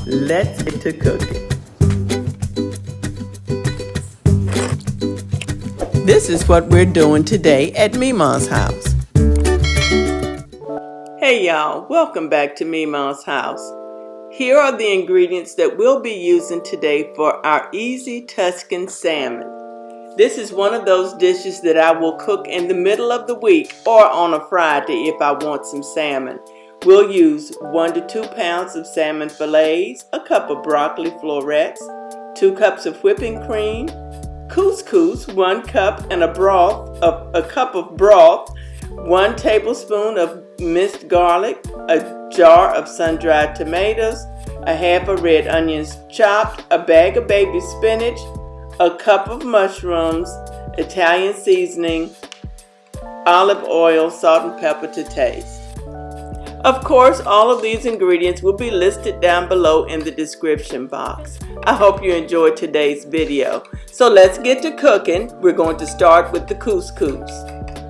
Let's get to cooking. This is what we're doing today at Memaw's house. Hey y'all, welcome back to Memaw's house. Here are the ingredients that we'll be using today for our easy Tuscan salmon. This is one of those dishes that I will cook in the middle of the week or on a Friday if I want some salmon. We'll use 1 to 2 pounds of salmon fillets, a cup of broccoli florets, 2 cups of whipping cream, couscous, 1 cup, and a cup of broth, 1 tablespoon of minced garlic, a jar of sun-dried tomatoes, a half of red onions chopped, a bag of baby spinach, a cup of mushrooms, Italian seasoning, olive oil, salt and pepper to taste. Of course, all of these ingredients will be listed down below in the description box. I hope you enjoyed today's video. So let's get to cooking. We're going to start with the couscous.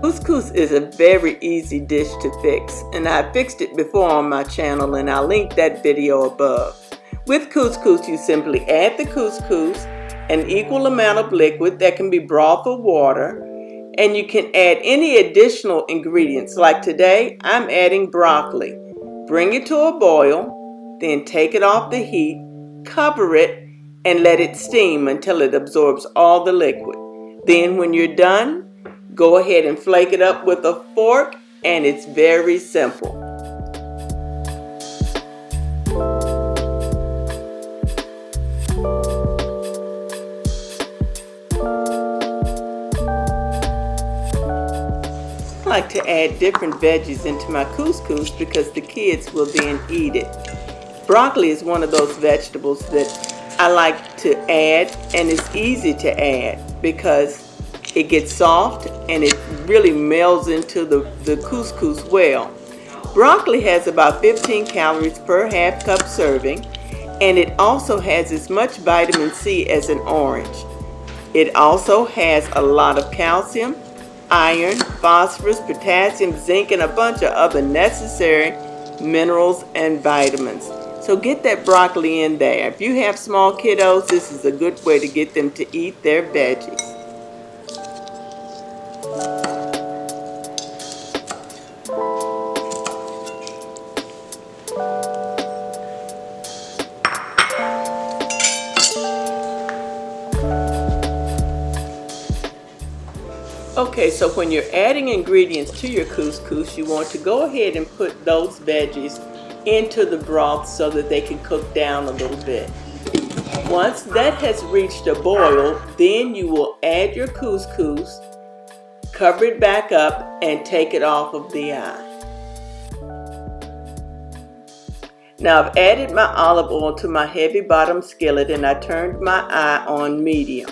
Couscous is a very easy dish to fix, and I fixed it before on my channel, and I'll link that video above. With couscous, you simply add the couscous, an equal amount of liquid that can be broth or water, and you can add any additional ingredients. Like today, I'm adding broccoli. Bring it to a boil, then take it off the heat, cover it, and let it steam until it absorbs all the liquid. Then when you're done, go ahead and flake it up with a fork, and it's very simple. I like to add different veggies into my couscous because the kids will then eat it. Broccoli is one of those vegetables that I like to add, and it's easy to add because it gets soft and it really melds into the couscous well. Broccoli has about 15 calories per half cup serving, and it also has as much vitamin C as an orange. It also has a lot of calcium, iron, phosphorus, potassium, zinc, and a bunch of other necessary minerals and vitamins. So get that broccoli in there. If you have small kiddos, this is a good way to get them to eat their veggies. Okay, so when you're adding ingredients to your couscous, you want to go ahead and put those veggies into the broth so that they can cook down a little bit. Once that has reached a boil, then you will add your couscous, cover it back up, and take it off of the eye. Now I've added my olive oil to my heavy bottom skillet, and I turned my eye on medium,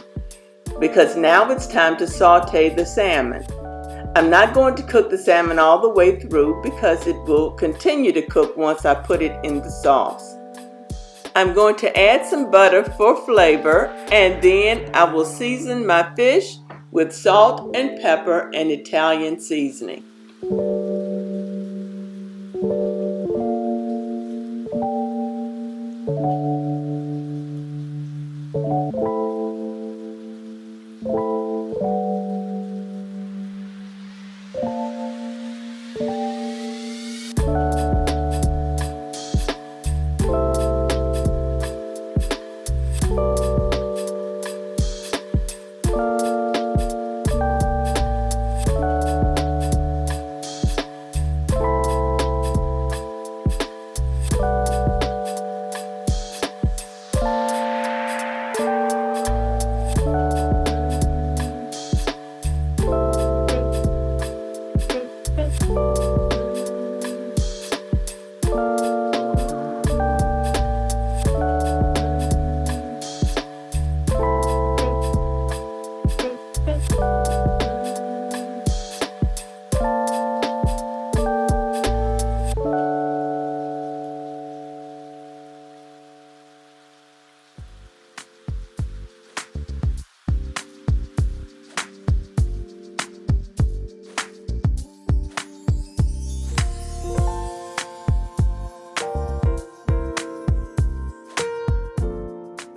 because now it's time to saute the salmon. I'm not going to cook the salmon all the way through because it will continue to cook once I put it in the sauce. I'm going to add some butter for flavor, and then I will season my fish with salt and pepper and Italian seasoning.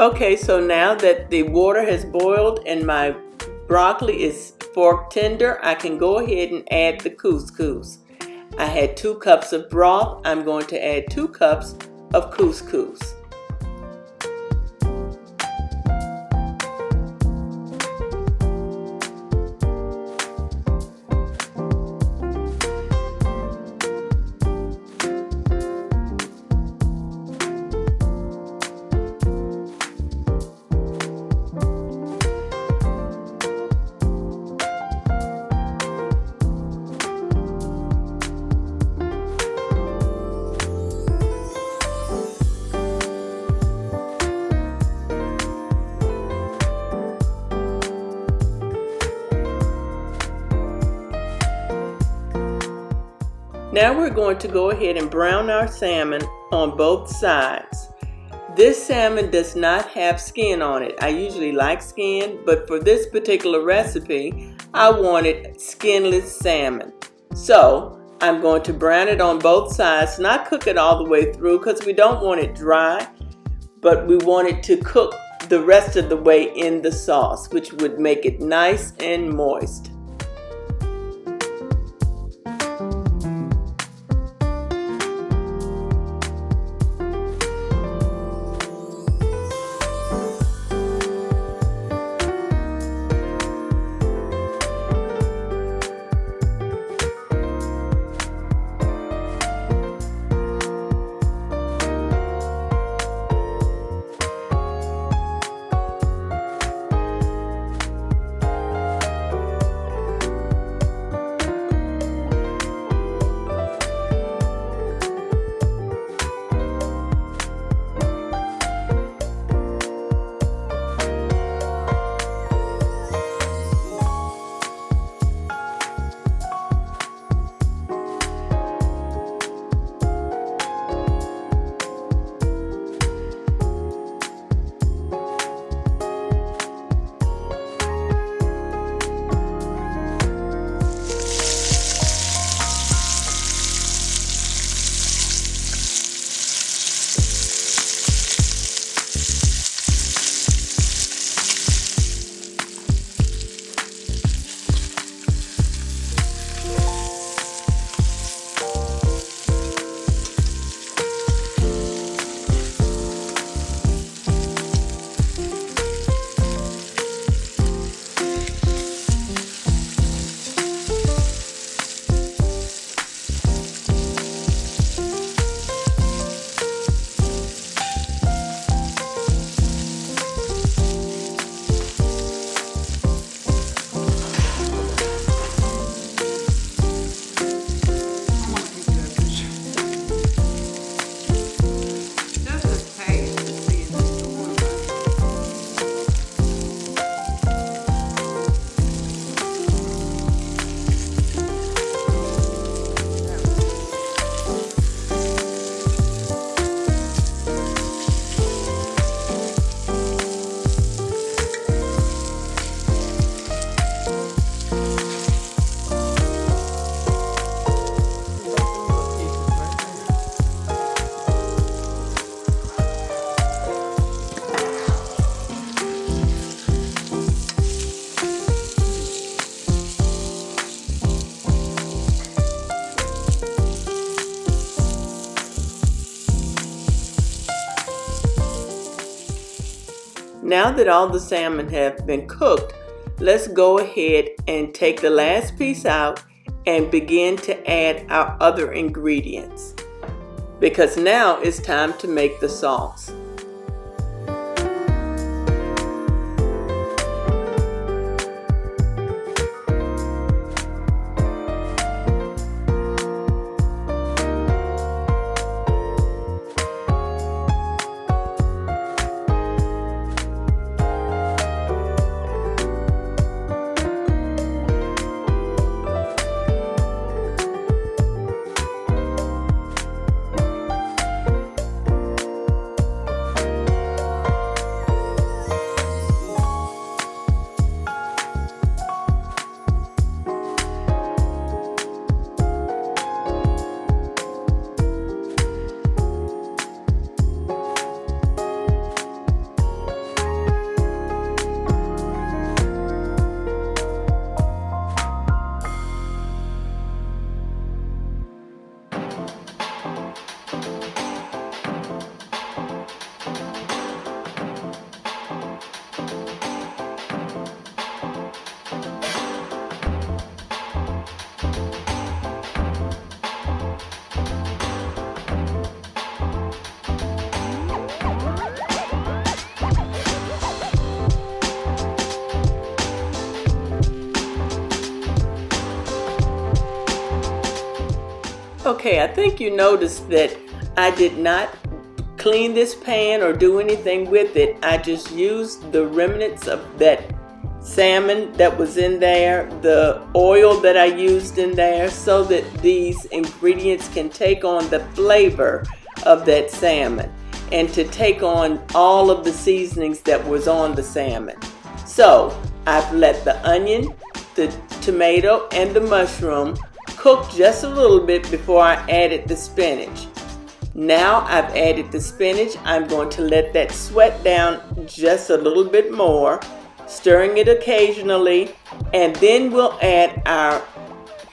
Okay, so now that the water has boiled and my broccoli is fork tender, I can go ahead and add the couscous. I had 2 cups of broth. I'm going to add 2 cups of couscous. Now we're going to go ahead and brown our salmon on both sides. This salmon does not have skin on it. I usually like skin, but for this particular recipe, I wanted skinless salmon. So I'm going to brown it on both sides, not cook it all the way through because we don't want it dry, but we want it to cook the rest of the way in the sauce, which would make it nice and moist. Now that all the salmon have been cooked, let's go ahead and take the last piece out and begin to add our other ingredients, because now it's time to make the sauce. Okay, I think you noticed that I did not clean this pan or do anything with it. I just used the remnants of that salmon that was in there, the oil that I used in there, so that these ingredients can take on the flavor of that salmon and to take on all of the seasonings that was on the salmon. So I've let the onion, the tomato, and the mushroom cook just a little bit before I added the spinach. Now I've added the spinach. I'm going to let that sweat down just a little bit more, stirring it occasionally, and then we'll add our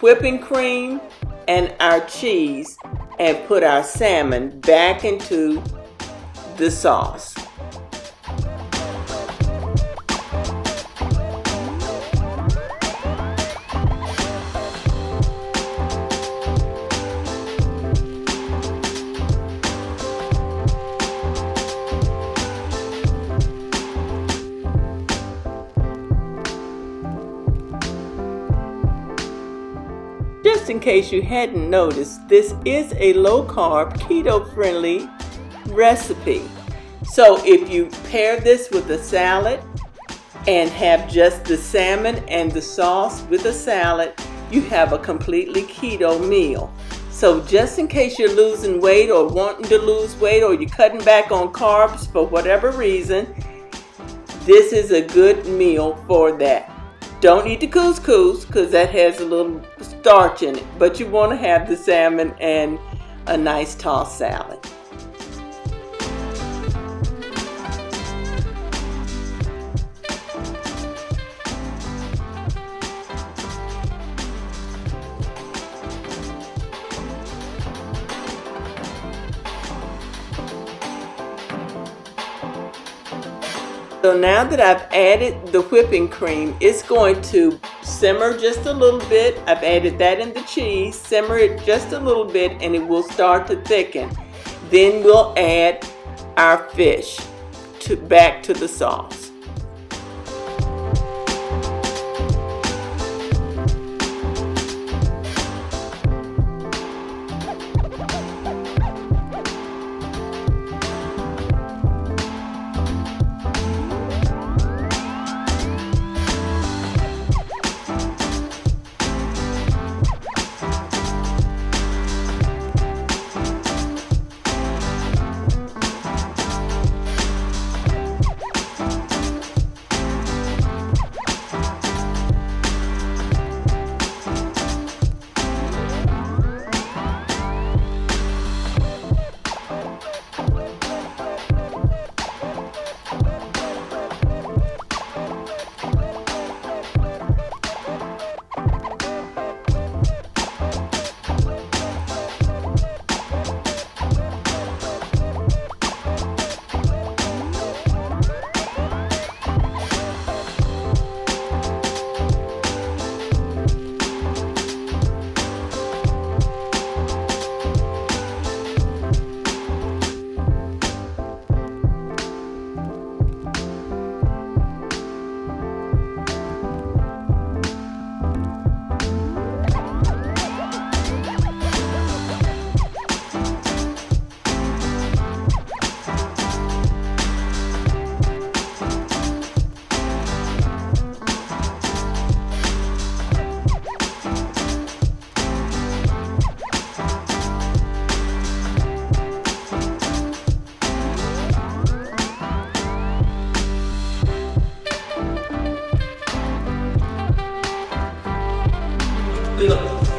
whipping cream and our cheese and put our salmon back into the sauce. Just in case you hadn't noticed, this is a low-carb, keto-friendly recipe. So if you pair this with a salad and have just the salmon and the sauce with a salad, you have a completely keto meal. So just in case you're losing weight or wanting to lose weight or you're cutting back on carbs for whatever reason, this is a good meal for that. Don't eat the couscous because that has a little starch in it, but you want to have the salmon and a nice tossed salad. So now that I've added the whipping cream, it's going to simmer just a little bit. I've added that in the cheese, simmer it just a little bit, and it will start to thicken. Then we'll add our fish back to the sauce.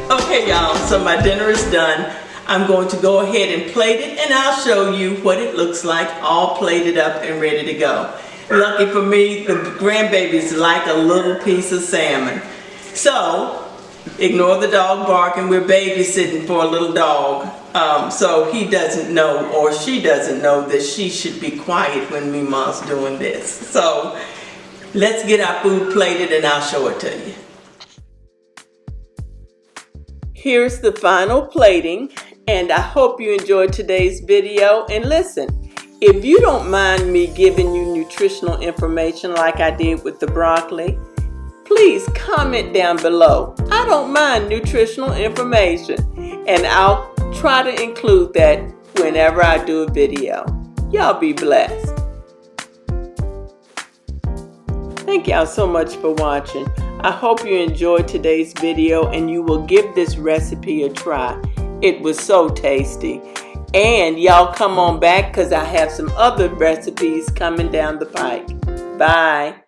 Okay y'all, so my dinner is done. I'm going to go ahead and plate it, and I'll show you what it looks like all plated up and ready to go. Lucky for me, the grandbabies like a little piece of salmon. So, ignore the dog barking. We're babysitting for a little dog. So he doesn't know, or she doesn't know, that she should be quiet when Memaw's doing this. So, let's get our food plated and I'll show it to you. Here's the final plating, and I hope you enjoyed today's video. And listen, if you don't mind me giving you nutritional information like I did with the broccoli, please comment down below. I don't mind nutritional information. and I'll try to include that whenever I do a video. Y'all be blessed. Thank y'all so much for watching. I hope you enjoyed today's video and you will give this recipe a try. It was so tasty. And y'all come on back because I have some other recipes coming down the pike. Bye.